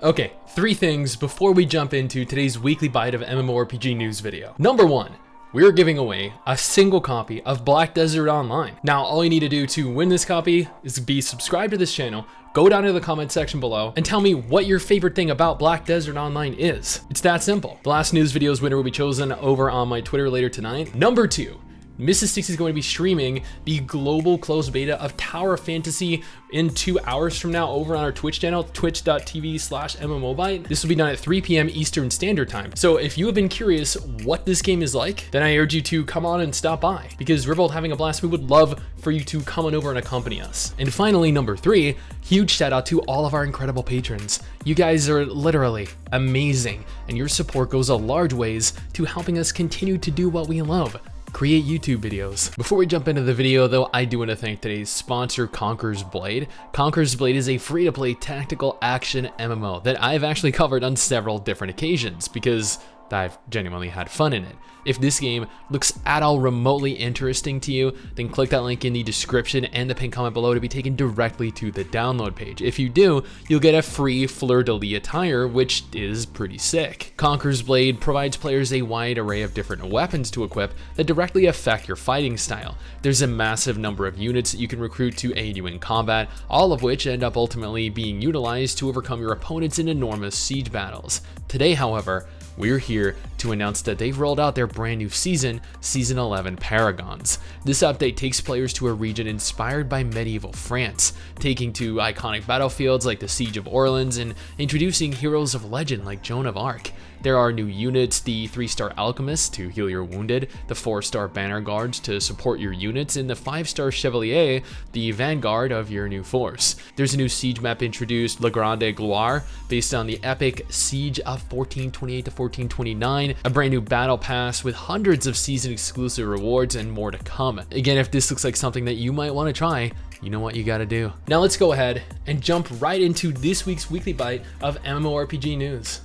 Okay, 3 things before we jump into today's weekly bite of MMORPG news video. Number 1, we're giving away a single copy of Black Desert Online. Now, all you need to do to win this copy is be subscribed to this channel, go down to the comment section below, and tell me what your favorite thing about Black Desert Online is. It's that simple. The last news video's winner will be chosen over on my Twitter later tonight. Number 2, MRSSTIX is going to be streaming the global closed beta of Tower Fantasy in 2 hours from now over on our Twitch channel, twitch.tv/MMOByte. This will be done at 3 p.m. Eastern Standard Time. So if you have been curious what this game is like, then I urge you to come on and stop by, because we're both having a blast. We would love for you to come on over and accompany us. And finally, number 3, huge shout out to all of our incredible patrons. You guys are literally amazing, and your support goes a large ways to helping us continue to do what we love: create YouTube videos. Before we jump into the video though, I do want to thank today's sponsor, Conquerors Blade. Conquerors Blade is a free-to-play tactical action MMO that I've actually covered on several different occasions because I've genuinely had fun in it. If this game looks at all remotely interesting to you, then click that link in the description and the pinned comment below to be taken directly to the download page. If you do, you'll get a free fleur-de-lis attire, which is pretty sick. Conquerors Blade provides players a wide array of different weapons to equip that directly affect your fighting style. There's a massive number of units that you can recruit to aid you in combat, all of which end up ultimately being utilized to overcome your opponents in enormous siege battles. Today, however, we're here to announce that they've rolled out their brand new season, Season 11 Paragons. This update takes players to a region inspired by medieval France, taking to iconic battlefields like the Siege of Orleans and introducing heroes of legend like Joan of Arc. There are new units: the 3-star Alchemist to heal your wounded, the 4-star Banner Guards to support your units, and the 5-star Chevalier, the vanguard of your new force. There's a new siege map introduced, La Grande Gloire, based on the epic Siege of 1428 to 1429, a brand new battle pass with hundreds of season exclusive rewards, and more to come. Again, if this looks like something that you might want to try, you know what you gotta do. Now let's go ahead and jump right into this week's weekly bite of MMORPG news.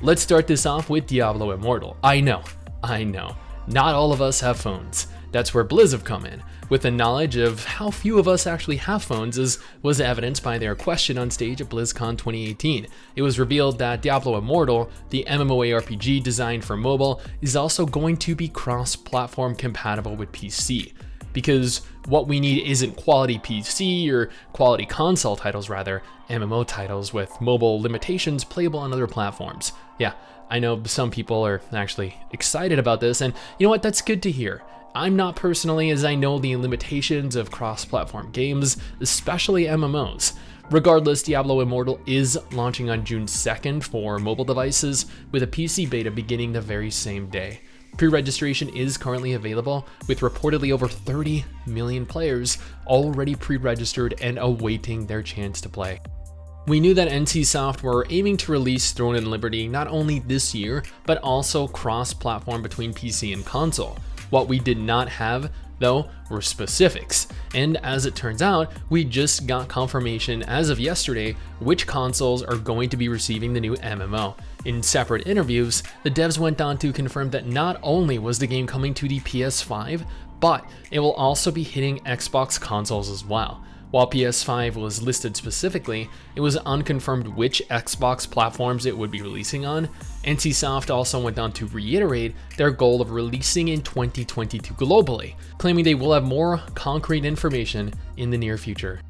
Let's start this off with Diablo Immortal. I know, not all of us have phones. That's where Blizz have come in, with the knowledge of how few of us actually have phones, as was evidenced by their question on stage at BlizzCon 2018. It was revealed that Diablo Immortal, the MMORPG designed for mobile, is also going to be cross-platform compatible with PC. Because what we need isn't quality PC or quality console titles, rather MMO titles with mobile limitations playable on other platforms. Yeah, I know some people are actually excited about this, and you know what, that's good to hear. I'm not personally, as I know the limitations of cross-platform games, especially MMOs. Regardless, Diablo Immortal is launching on June 2nd for mobile devices, with a PC beta beginning the very same day. Pre-registration is currently available, with reportedly over 30 million players already pre-registered and awaiting their chance to play. We knew that NCSoft were aiming to release Throne and Liberty not only this year, but also cross-platform between PC and console. What we did not have, though, were specifics, and as it turns out, we just got confirmation as of yesterday which consoles are going to be receiving the new MMO. In separate interviews, the devs went on to confirm that not only was the game coming to the PS5, but it will also be hitting Xbox consoles as well. While PS5 was listed specifically, it was unconfirmed which Xbox platforms it would be releasing on. NCSoft also went on to reiterate their goal of releasing in 2022 globally, claiming they will have more concrete information in the near future.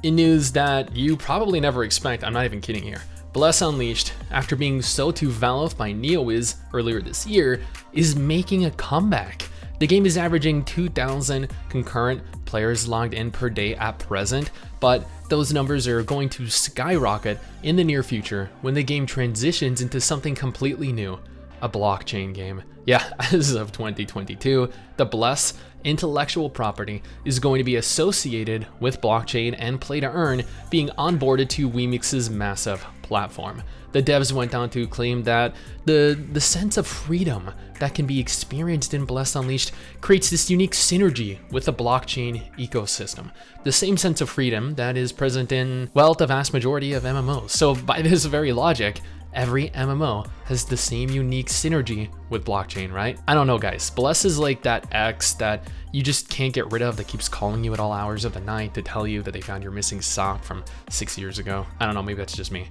In news that you probably never expect, I'm not even kidding here, Bless Unleashed, after being sold to Valve by NeoWiz earlier this year, is making a comeback. The game is averaging 2,000 concurrent players logged in per day at present, but those numbers are going to skyrocket in the near future when the game transitions into something completely new, a blockchain game. Yeah, as of 2022, the Bless intellectual property is going to be associated with blockchain and play to earn being onboarded to Wemix's massive platform. The devs went on to claim that the sense of freedom that can be experienced in Bless Unleashed creates this unique synergy with the blockchain ecosystem. The same sense of freedom that is present in, well, the vast majority of MMOs. So by this very logic, every MMO has the same unique synergy with blockchain, right? I don't know, guys. Bless is like that ex that you just can't get rid of that keeps calling you at all hours of the night to tell you that they found your missing sock from 6 years ago. I don't know, maybe that's just me.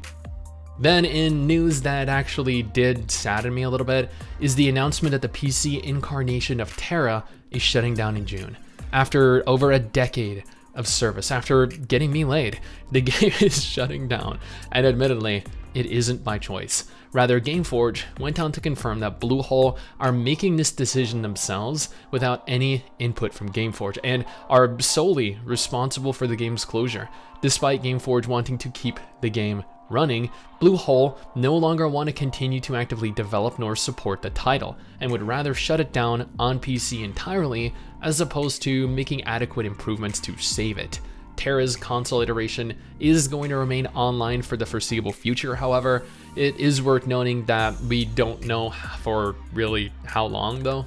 Then in news that actually did sadden me a little bit is the announcement that the PC incarnation of TERA is shutting down in June. After over a decade of service, after getting me laid, the game is shutting down, and admittedly, it isn't by choice. Rather, Gameforge went on to confirm that Bluehole are making this decision themselves without any input from Gameforge and are solely responsible for the game's closure. Despite Gameforge wanting to keep the game running, Bluehole no longer want to continue to actively develop nor support the title, and would rather shut it down on PC entirely as opposed to making adequate improvements to save it. TERA's console iteration is going to remain online for the foreseeable future. However, it is worth noting that we don't know for really how long though.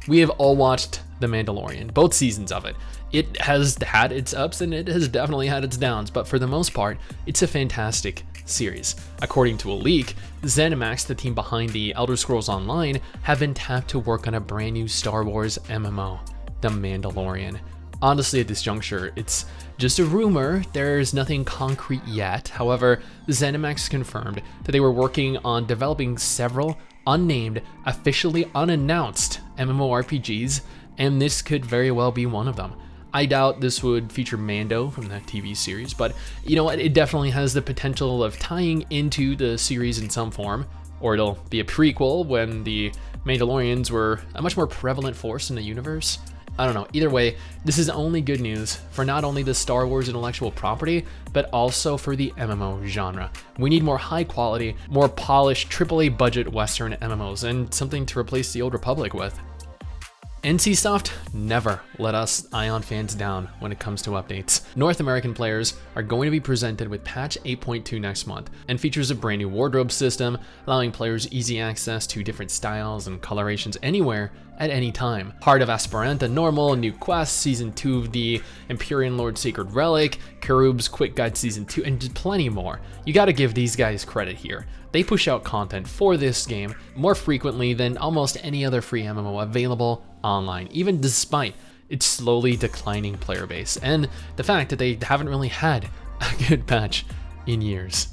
We have all watched The Mandalorian, both seasons of it. It has had its ups and it has definitely had its downs, but for the most part, it's a fantastic series. According to a leak, ZeniMax, the team behind the Elder Scrolls Online, have been tapped to work on a brand new Star Wars MMO, The Mandalorian. Honestly, at this juncture, it's just a rumor. There's nothing concrete yet. However, ZeniMax confirmed that they were working on developing several unnamed, officially unannounced MMORPGs, and this could very well be one of them. I doubt this would feature Mando from that TV series, but you know what? It definitely has the potential of tying into the series in some form, or it'll be a prequel when the Mandalorians were a much more prevalent force in the universe. I don't know. Either way, this is only good news for not only the Star Wars intellectual property, but also for the MMO genre. We need more high quality, more polished AAA budget Western MMOs, and something to replace the Old Republic with. NCSoft never let us Aion fans down when it comes to updates. North American players are going to be presented with patch 8.2 next month, and features a brand new wardrobe system, allowing players easy access to different styles and colorations anywhere at any time. Heart of Aspiranta Normal, new quest, Season 2 of the Empyrean Lord Sacred Relic, Karub's Quick Guide Season 2, and just plenty more. You gotta give these guys credit here. They push out content for this game more frequently than almost any other free MMO available online, even despite its slowly declining player base, and the fact that they haven't really had a good patch in years.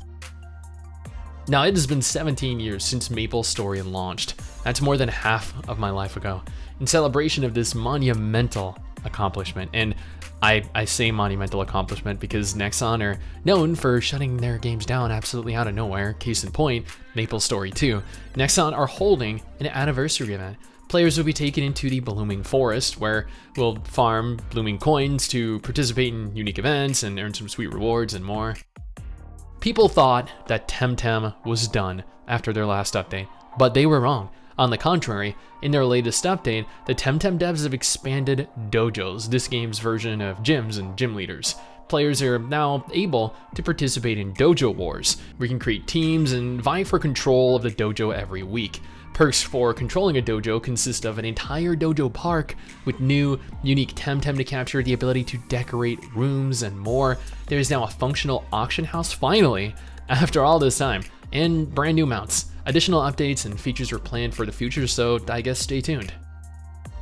Now, it has been 17 years since MapleStory launched. That's more than half of my life ago. In celebration of this monumental accomplishment, and I say monumental accomplishment because Nexon are known for shutting their games down absolutely out of nowhere. Case in point, MapleStory 2. Nexon are holding an anniversary event. Players will be taken into the Blooming Forest, where we'll farm blooming coins to participate in unique events and earn some sweet rewards and more. People thought that Temtem was done after their last update, but they were wrong. On the contrary, in their latest update, the Temtem devs have expanded dojos, this game's version of gyms and gym leaders. Players are now able to participate in dojo wars, where you can create teams and vie for control of the dojo every week. Perks for controlling a dojo consist of an entire dojo park with new, unique Temtem to capture, the ability to decorate rooms, and more. There's now a functional auction house, finally, after all this time, and brand new mounts. Additional updates and features are planned for the future, so I guess stay tuned.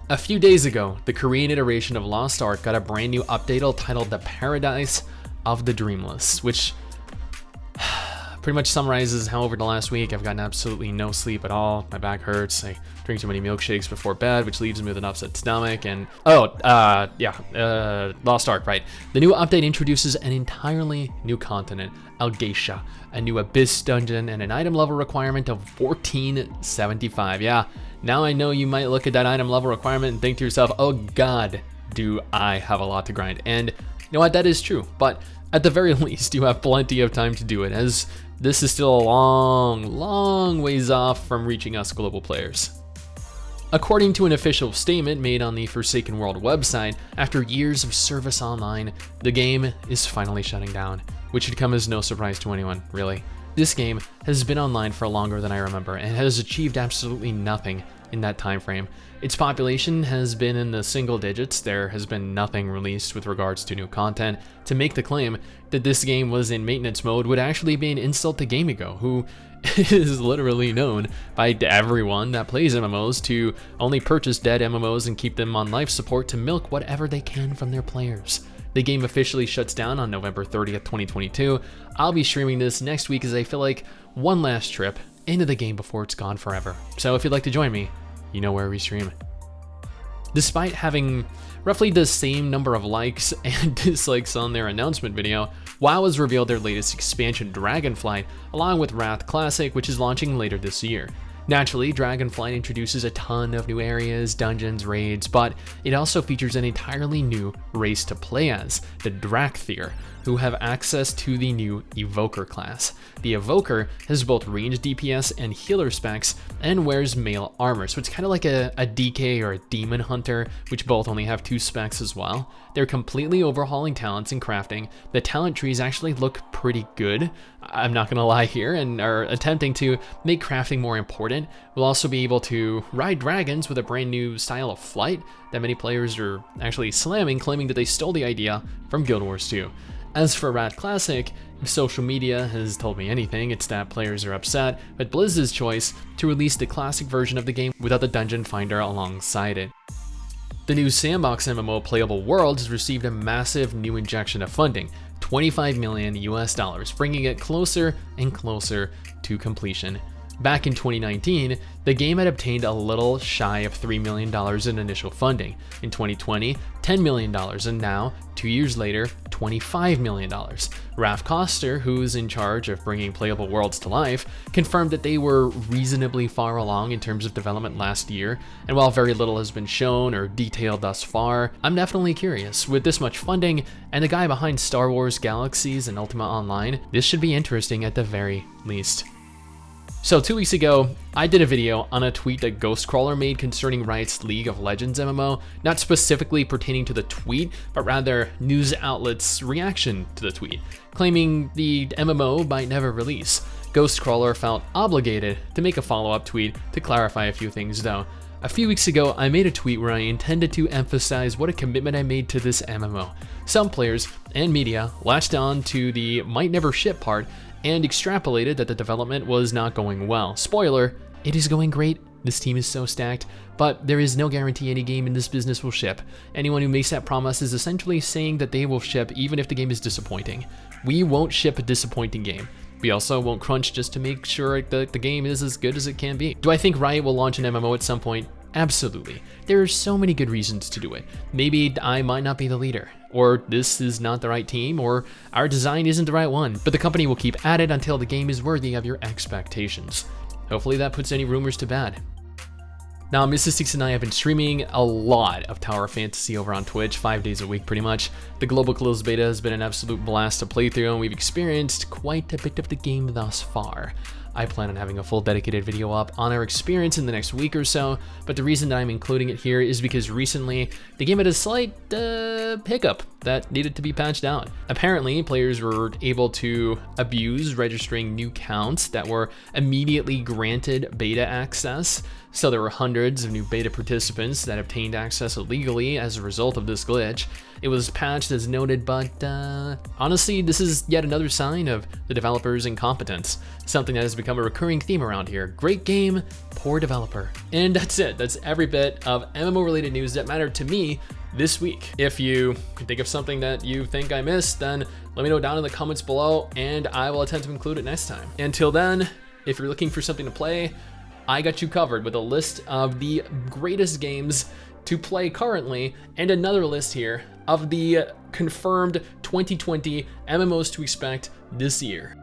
A few days ago, the Korean iteration of Lost Ark got a brand new update titled The Paradise of the Dreamless, which pretty much summarizes how over the last week I've gotten absolutely no sleep at all. My back hurts, I drink too many milkshakes before bed, which leaves me with an upset stomach, and Lost Ark, right. The new update introduces an entirely new continent, Algeisha, a new abyss dungeon, and an item level requirement of 1475. Yeah, now I know you might look at that item level requirement and think to yourself, oh god, do I have a lot to grind. And you know what, that is true, but at the very least you have plenty of time to do it, as this is still a long ways off from reaching us global players. According to an official statement made on the Forsaken World website, after years of service online, the game is finally shutting down, which should come as no surprise to anyone, really. This game has been online for longer than I remember and has achieved absolutely nothing in that time frame. Its population has been in the single digits. There has been nothing released with regards to new content. To make the claim that this game was in maintenance mode would actually be an insult to Gamigo, who is literally known by everyone that plays MMOs to only purchase dead MMOs and keep them on life support to milk whatever they can from their players. The game officially shuts down on November 30th, 2022. I'll be streaming this next week as I feel like one last trip into the game before it's gone forever. So if you'd like to join me, you know where we stream. Despite having roughly the same number of likes and dislikes on their announcement video, WoW has revealed their latest expansion, Dragonflight, along with Wrath Classic, which is launching later this year. Naturally, Dragonflight introduces a ton of new areas, dungeons, raids, but it also features an entirely new race to play as, the Drakthir, who have access to the new Evoker class. The Evoker has both range DPS and healer specs and wears male armor, so it's kind of like a DK or a Demon Hunter, which both only have 2 specs as well. They're completely overhauling talents and crafting. The talent trees actually look pretty good, I'm not gonna lie here, and are attempting to make crafting more important. We'll also be able to ride dragons with a brand new style of flight that many players are actually slamming, claiming that they stole the idea from Guild Wars 2. As for Wrath Classic, if social media has told me anything, it's that players are upset with Blizz's choice to release the classic version of the game without the dungeon finder alongside it. The new sandbox MMO Playable Worlds has received a massive new injection of funding, $25 million US, bringing it closer and closer to completion. Back in 2019, the game had obtained a little shy of $3 million in initial funding. In 2020, $10 million, and now, 2 years later, $25 million. Raf Koster, who's in charge of bringing Playable Worlds to life, confirmed that they were reasonably far along in terms of development last year, and while very little has been shown or detailed thus far, I'm definitely curious. With this much funding, and the guy behind Star Wars Galaxies and Ultima Online, this should be interesting at the very least. So 2 weeks ago, I did a video on a tweet that Ghostcrawler made concerning Riot's League of Legends MMO, not specifically pertaining to the tweet, but rather news outlets' reaction to the tweet, claiming the MMO might never release. Ghostcrawler felt obligated to make a follow-up tweet to clarify a few things though. A few weeks ago, I made a tweet where I intended to emphasize what a commitment I made to this MMO. Some players and media latched on to the might never ship part and extrapolated that the development was not going well. Spoiler, it is going great. This team is so stacked, but there is no guarantee any game in this business will ship. Anyone who makes that promise is essentially saying that they will ship even if the game is disappointing. We won't ship a disappointing game. We also won't crunch just to make sure that the game is as good as it can be. Do I think Riot will launch an MMO at some point? Absolutely. There are so many good reasons to do it. Maybe I might not be the leader, or this is not the right team, or our design isn't the right one, but the company will keep at it until the game is worthy of your expectations. Hopefully that puts any rumors to bed. Now, MRSSTIX and I have been streaming a lot of Tower Fantasy over on Twitch, 5 days a week pretty much. The global closed beta has been an absolute blast to play through, and we've experienced quite a bit of the game thus far. I plan on having a full dedicated video up on our experience in the next week or so, but the reason that I'm including it here is because recently the game had a slight hiccup that needed to be patched out. Apparently, players were able to abuse registering new counts that were immediately granted beta access, so there were hundreds of new beta participants that obtained access illegally as a result of this glitch. It was patched as noted, but honestly, this is yet another sign of the developer's incompetence, something that has become a recurring theme around here. Great game, poor developer. And that's it. That's every bit of MMO related news that mattered to me this week. If you can think of something that you think I missed, then let me know down in the comments below and I will attempt to include it next time. Until then, if you're looking for something to play, I got you covered with a list of the greatest games to play currently and another list here of the confirmed 2020 MMOs to expect this year.